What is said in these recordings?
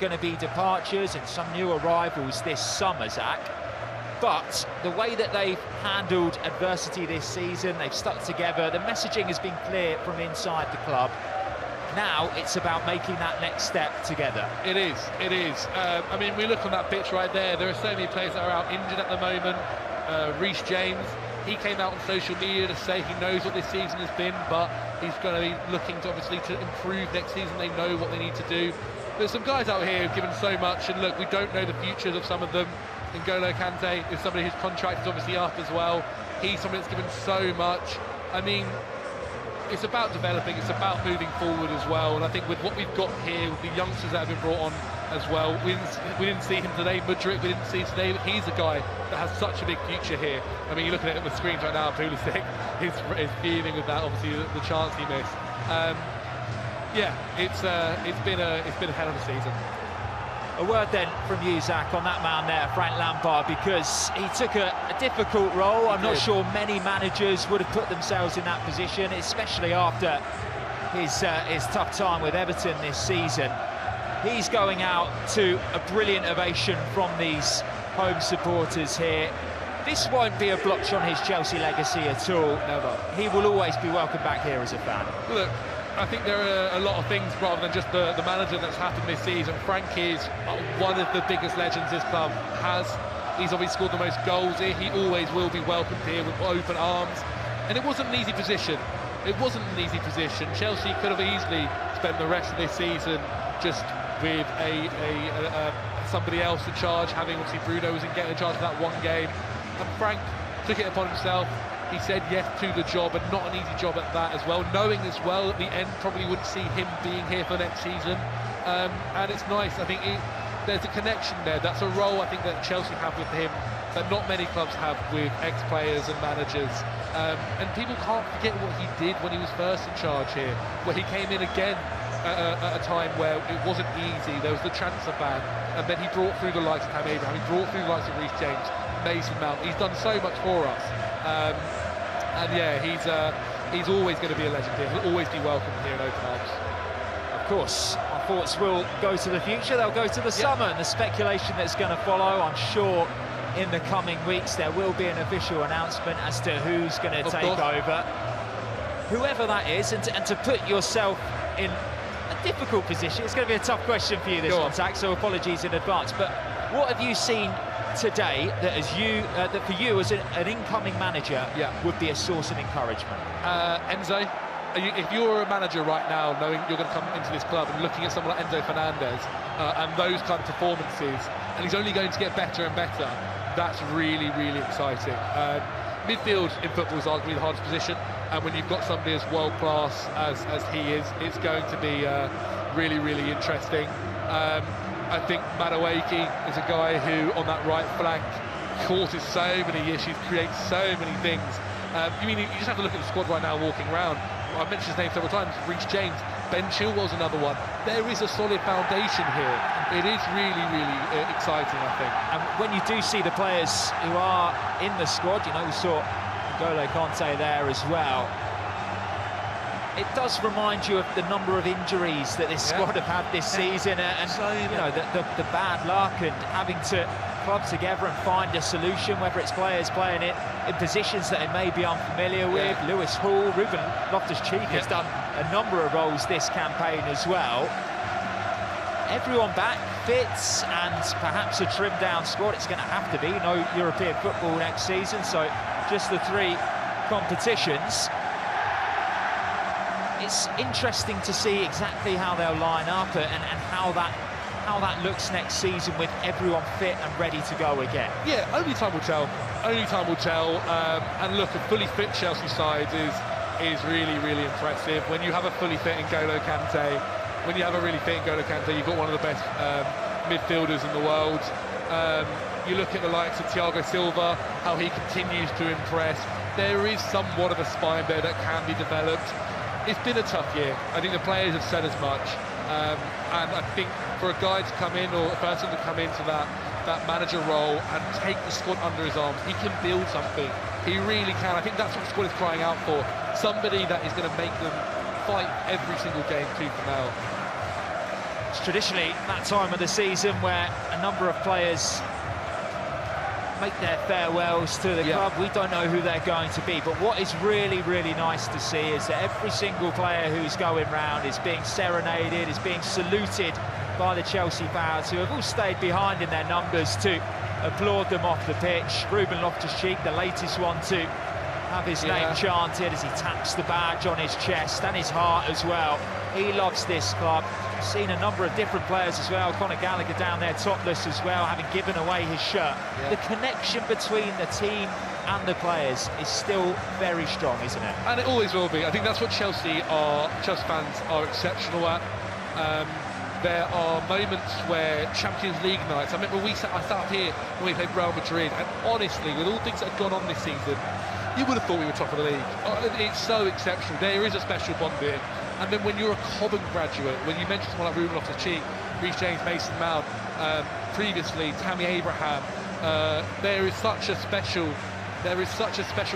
going to be departures and some new arrivals this summer, Zach. But the way that they've handled adversity this season, they've stuck together, the messaging has been clear from inside the club. Now it's about making that next step together. It is. I mean, we look on that pitch right there, there are so many players that are out injured at the moment. Reece James, he came out on social media to say he knows what this season has been, but he's going to be looking to obviously to improve next season. They know what they need to do. There's some guys out here who've given so much, and look, we don't know the futures of some of them. N'Golo Kanté is somebody whose contract is obviously up as well. He's somebody that's given so much. I mean, it's about developing, it's about moving forward as well, and I think with what we've got here, with the youngsters that have been brought on as well, we didn't see him today, Mudryk, we didn't see today, but he's a guy that has such a big future here. I mean, you're looking at it on the screens right now, Pulisic is fuming with that, obviously, the chance he missed. Yeah, it's been a hell of a season. A word then from you, Zach, on that man there, Frank Lampard, because he took a difficult role. I'm not sure many managers would have put themselves in that position, especially after his tough time with Everton this season. He's going out to a brilliant ovation from these home supporters here. This won't be a blotch on his Chelsea legacy at all. Never. He will always be welcome back here as a fan. Look, I think there are a lot of things rather than just the manager that's happened this season. Frank is one of the biggest legends this club has. He's obviously scored the most goals here. He always will be welcomed here with open arms. And it wasn't an easy position. It wasn't an easy position. Chelsea could have easily spent the rest of this season just with somebody else in charge, having obviously Bruno was in charge of that one game. And Frank took it upon himself. He said yes to the job, and not an easy job at that as well, knowing as well at the end probably wouldn't see him being here for next season. And it's nice, I think there's a connection there. That's a role I think that Chelsea have with him that not many clubs have with ex-players and managers. And people can't forget what he did when he was first in charge here, where he came in again at a time where it wasn't easy. There was the transfer ban, and then he brought through the likes of Hakim Ziyech, he brought through the likes of Reece James, Mason Mount. He's done so much for us. And yeah, he's always going to be a legend here. He'll always be welcome here in open arms. Of course, our thoughts will go to the future. They'll go to the summer and the speculation that's going to follow. I'm sure in the coming weeks there will be an official announcement as to who's going to take over. Whoever that is, and to put yourself in a difficult position, it's going to be a tough question for you this one, Zach, so apologies in advance. But what have you seen today that for you as an incoming manager would be a source of encouragement? Enzo, if you're a manager right now, knowing you're going to come into this club and looking at someone like Enzo Fernandez and those kind of performances, and he's only going to get better and better, that's really, really exciting. Midfield in football is arguably the hardest position, and when you've got somebody as world-class as he is, it's going to be really, really interesting. I think Madueke is a guy who, on that right flank, causes so many issues, creates so many things. You just have to look at the squad right now walking around. I've mentioned his name several times, Reece James, Ben Chilwell's another one. There is a solid foundation here. It is really, really exciting, I think. And when you do see the players who are in the squad, you know, we saw N'Golo Kanté there as well. It does remind you of the number of injuries that this squad have had this season, and you know, the bad luck, and having to club together and find a solution, whether it's players playing it in positions that they may be unfamiliar with. Lewis Hall, Ruben Loftus-Cheek has done a number of roles this campaign as well. Everyone back, fits, and perhaps a trimmed-down squad. It's going to have to be. No European football next season, so just the 3 competitions. It's interesting to see exactly how they'll line up and how that looks next season with everyone fit and ready to go again. Yeah, only time will tell. Only time will tell. And look, a fully fit Chelsea side is really, really impressive. When you have a fully fit N'Golo Kanté, you've got one of the best midfielders in the world. You look at the likes of Thiago Silva, how he continues to impress. There is somewhat of a spine there that can be developed. It's been a tough year. I think the players have said as much. And I think for a guy to come in, or a person to come into that manager role and take the squad under his arms, he can build something. He really can. I think that's what the squad is crying out for. Somebody that is going to make them fight every single game tooth and nail. It's traditionally that time of the season where a number of players make their farewells to the club. We don't know who they're going to be, but what is really, really nice to see is that every single player who's going round is being serenaded, is being saluted by the Chelsea fans, who have all stayed behind in their numbers to applaud them off the pitch. Ruben Loftus-Cheek, the latest one to have his name chanted as he taps the badge on his chest and his heart as well. He loves this club. I've seen a number of different players as well. Conor Gallagher down there topless as well, having given away his shirt. The connection between the team and the players is still very strong, isn't it? And it always will be. I think that's what Chelsea fans are exceptional at. There are moments where Champions League nights, I remember I sat up here when we played Real Madrid, and honestly, with all the things that have gone on this season, you would have thought we were top of the league. It's so exceptional. There is a special bond here. And then when you're a Cobham graduate, when you mention someone like Ruben Loftus-Cheek, Reece James, Mason Mount, previously Tammy Abraham, there is such a special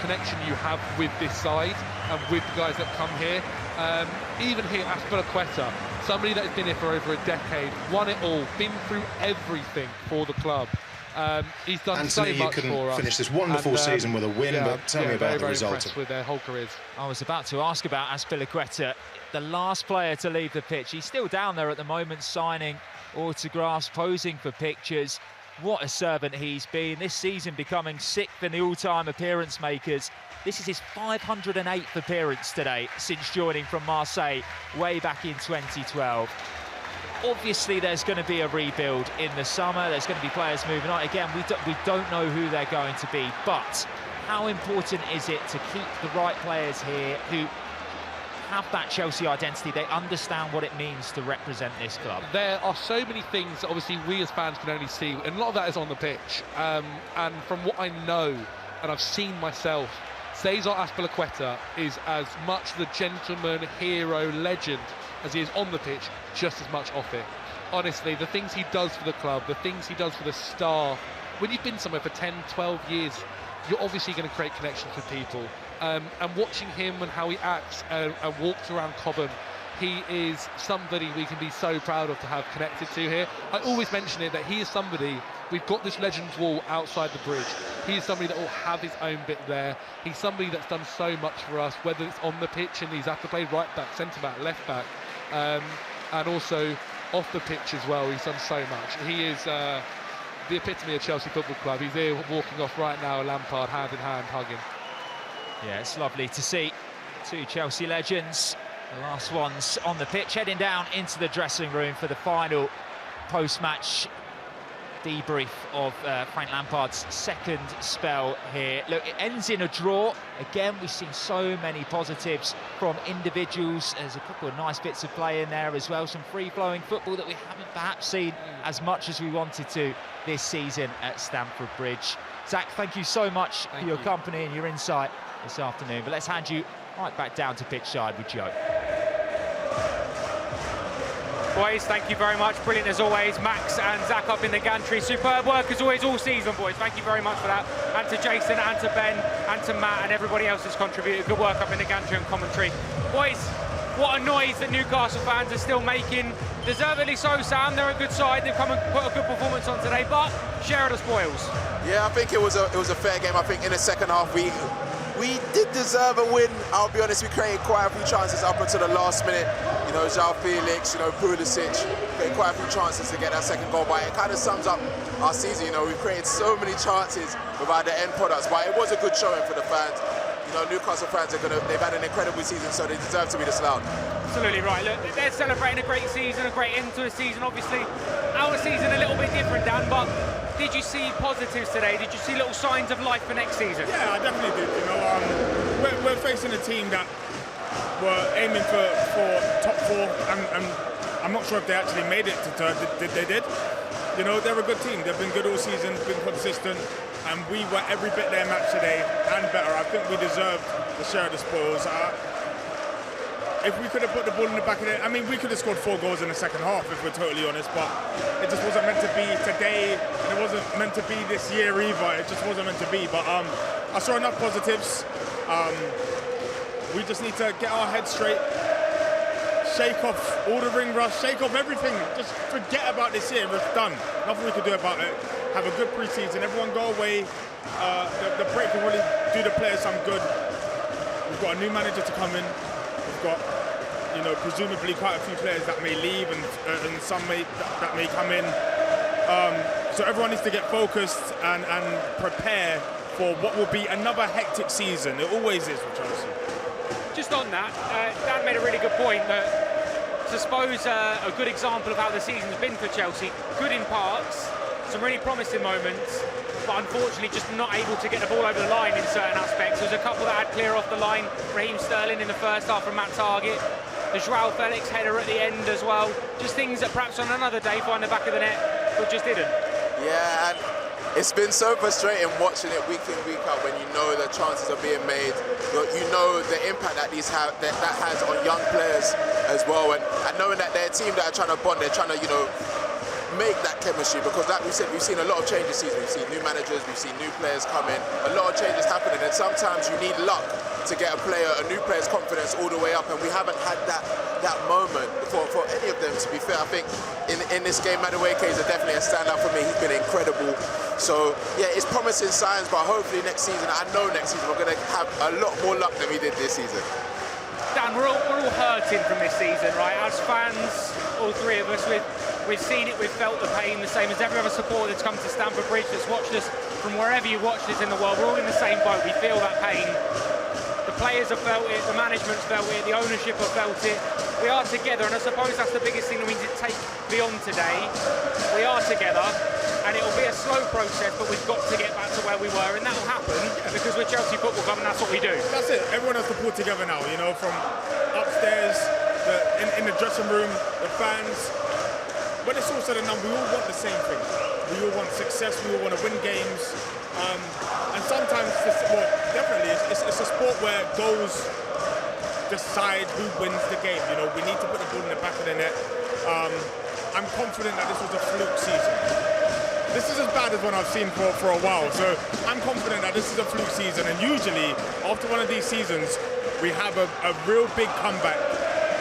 connection you have with this side and with the guys that come here. Even here, Azpilicueta, somebody that has been here for over a decade, won it all, been through everything for the club. He's done Anthony, so much for us. you couldn't finish this wonderful season with a win, but tell me about the result. With their whole careers. I was about to ask about Azpilicueta, the last player to leave the pitch. He's still down there at the moment, signing autographs, posing for pictures. What a servant he's been. This season becoming 6th in the all-time appearance makers. This is his 508th appearance today since joining from Marseille way back in 2012. Obviously, there's going to be a rebuild in the summer. There's going to be players moving on. Again, we don't know who they're going to be, but how important is it to keep the right players here who have that Chelsea identity? They understand what it means to represent this club. There are so many things that obviously we as fans can only see, and a lot of that is on the pitch. And from what I know, and I've seen myself, Cesar Azpilicueta is as much the gentleman, hero, legend as he is on the pitch, just as much off it. Honestly, the things he does for the club, the things he does for the staff, when you've been somewhere for 10, 12 years, you're obviously going to create connections with people. And watching him and how he acts and walks around Cobham, he is somebody we can be so proud of to have connected to here. I always mention it, that he is somebody, we've got this Legends Wall outside the bridge. He is somebody that will have his own bit there. He's somebody that's done so much for us, whether it's on the pitch and he's had to play right back, centre back, left back, and also off the pitch as well. He's done so much. He is the epitome of Chelsea Football Club. He's here walking off right now, Lampard, hand in hand, hugging. Yeah, it's lovely to see two Chelsea legends, the last ones on the pitch, heading down into the dressing room for the final post-match debrief of Frank Lampard's second spell here. Look, it ends in a draw. Again, we've seen so many positives from individuals. There's a couple of nice bits of play in there as well, some free-flowing football that we haven't perhaps seen as much as we wanted to this season at Stamford Bridge. Zach, thank you so much for your company and your insight this afternoon, but let's hand you right back down to pitch side with Joe. Boys, thank you very much. Brilliant as always. Max and Zach up in the gantry. Superb work as always all season, boys. Thank you very much for that. And to Jason, and to Ben, and to Matt, and everybody else that's contributed. Good work up in the gantry and commentary. Boys, what a noise that Newcastle fans are still making. Deservedly so, Sam. They're a good side. They've come and put a good performance on today, but share of the spoils. Yeah, I think it was a fair game. I think in the second half we did deserve a win. I'll be honest, we created quite a few chances up until the last minute. You know, João Felix, you know, Pulisic, created quite a few chances to get that second goal. But it kind of sums up our season. You know, we've created so many chances without the end products. But it was a good showing for the fans. You know, Newcastle fans they've had an incredible season, so they deserve to be this loud. Absolutely right. Look, they're celebrating a great season, a great end to the season. Obviously, our season a little bit different, Dan, but did you see positives today? Did you see little signs of life for next season? Yeah, I definitely did. You know, we're facing a team that were aiming for top four, and I'm not sure if they actually made it to third. They did. You know, they're a good team. They've been good all season, been consistent, and we were every bit their match today and better. I think we deserved the share of the spoils. If we could have put the ball in the back of it, I mean, we could have scored 4 goals in the second half, if we're totally honest, but it just wasn't meant to be today, and it wasn't meant to be this year either. It just wasn't meant to be, but I saw enough positives. We just need to get our heads straight, shake off all the ring rust, shake off everything. Just forget about this year. It's done. Nothing we can do about it. Have a good pre-season. Everyone go away. The break will really do the players some good. We've got a new manager to come in. We've got, you know, presumably quite a few players that may leave and some that may come in. So everyone needs to get focused and prepare for what will be another hectic season. It always is with Chelsea. Just on that, Dan made a really good point that I suppose a good example of how the season's been for Chelsea. Good in parts, some really promising moments, but unfortunately just not able to get the ball over the line in certain aspects. There's a couple that had clear off the line. Raheem Sterling in the first half from Matt Target. The Joao Felix header at the end as well. Just things that perhaps on another day find the back of the net, but just didn't. Yeah, and it's been so frustrating watching it week in, week out when you know the chances are being made. You know the impact that that has on young players as well, and knowing that they're a team that are trying to bond, they're trying to, you know, make that chemistry, because like we said, we've seen a lot of changes this season. We've seen new managers, we've seen new players come in, a lot of changes happening, and sometimes you need luck to get a new player's confidence all the way up, and we haven't had that moment for any of them, to be fair. I think in this game, Madueke is definitely a standout for me. He's been incredible. So yeah, it's promising signs, but hopefully next season, I know next season we're going to have a lot more luck than we did this season. Dan, we're all hurting from this season, right? As fans, all three of us, we've seen it, we've felt the pain, the same as every other supporter that's come to Stamford Bridge, that's watched us from wherever you watch this in the world. We're all in the same boat. We feel that pain. The players have felt it, the management's felt it, the ownership have felt it. We are together, and I suppose that's the biggest thing that we need to take beyond today. We are together, and it'll be a slow process, but we've got to get back to where we were, and that'll happen because we're Chelsea Football Club, and that's what we do. That's it. Everyone has to pull together now, you know, from upstairs, in the dressing room, the fans. But it's also the number. We all want the same thing. We all want success. We all want to win games. And sometimes, definitely, it's a sport where goals decide who wins the game. You know, we need to put the ball in the back of the net. I'm confident that this was a fluke season. This is as bad as one I've seen for a while. So I'm confident that this is a fluke season. And usually, after one of these seasons, we have a real big comeback.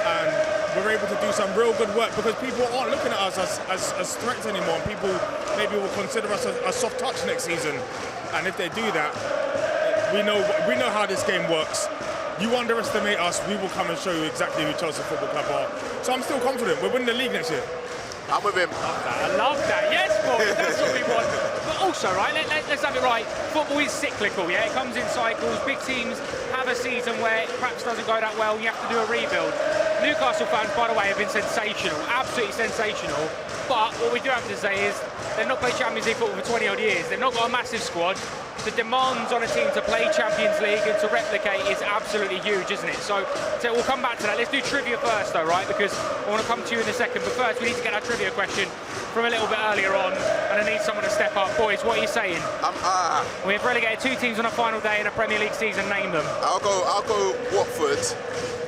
And we're able to do some real good work, because people aren't looking at us as threats anymore. People maybe will consider us a soft touch next season. And if they do that, we know how this game works. You underestimate us, we will come and show you exactly who Chelsea Football Club are. So I'm still confident. We're winning the league next year. I'm with him. I love that. Yes, boys, that's what we want. But also, right, let's have it right. Football is cyclical, yeah? It comes in cycles. Big teams have a season where it perhaps doesn't go that well. You have to do a rebuild. Newcastle fans, by the way, have been sensational. Absolutely sensational. But what we do have to say is they've not played Champions League football for 20 odd years. They've not got a massive squad. The demands on a team to play Champions League and to replicate is absolutely huge, isn't it? So we'll come back to that. Let's do trivia first, though, right? Because I want to come to you in a second. But first, we need to get our trivia question from a little bit earlier on, and I need someone to step up. Boys, what are you saying? We have relegated two teams on a final day in a Premier League season. Name them. I'll go Watford.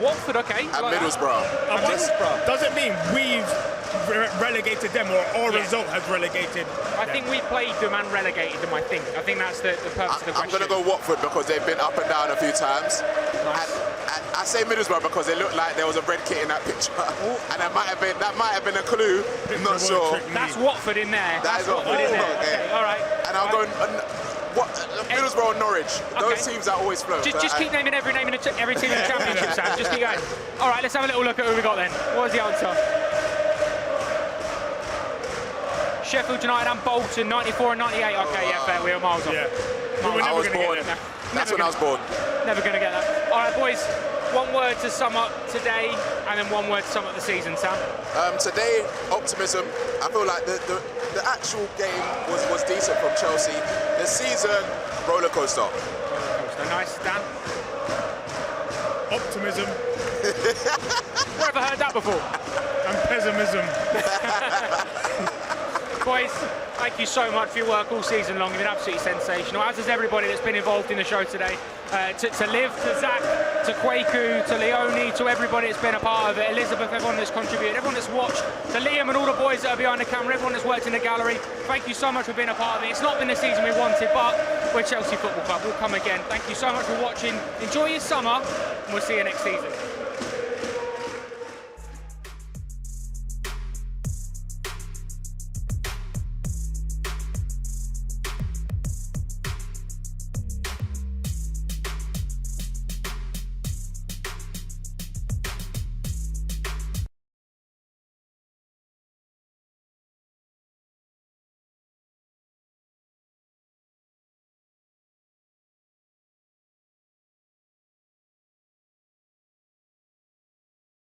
Watford, okay. And Middlesbrough. Middlesbrough. Does it mean we've relegated them, or our result has relegated them? I think we played them and relegated them, I think that's the purpose of the question. I'm going to go Watford because they've been up and down a few times. Nice. And I say Middlesbrough because it looked like there was a red kit in that picture. And that might have been a clue. I'm not sure. That's Watford in there. That's Watford in there. Okay, all right. And I'll go Middlesbrough and Norwich. Those teams that always flow. Just keep naming every team in the championship, Sam. Just keep going. All right, let's have a little look at who we got then. What was the answer? Sheffield United and Bolton, 94 and 98. Okay, yeah, fair. We were miles off. Yeah. I was born. That's when I was born. Never going to get that. All right, boys. One word to sum up today, and then one word to sum up the season, Sam. Today, optimism. I feel like the actual game was decent from Chelsea. The season, roller coaster. Nice, Dan. Optimism. Where have I heard that before? And pessimism. Boys, thank you so much for your work all season long. You've been absolutely sensational, as has everybody that's been involved in the show today. To Liv, to Zach, to Kwaku, to Leonie, to everybody that's been a part of it, Elizabeth, everyone that's contributed, everyone that's watched, to Liam and all the boys that are behind the camera, everyone that's worked in the gallery, thank you so much for being a part of it. It's not been the season we wanted, but we're Chelsea Football Club. We'll come again. Thank you so much for watching. Enjoy your summer, and we'll see you next season.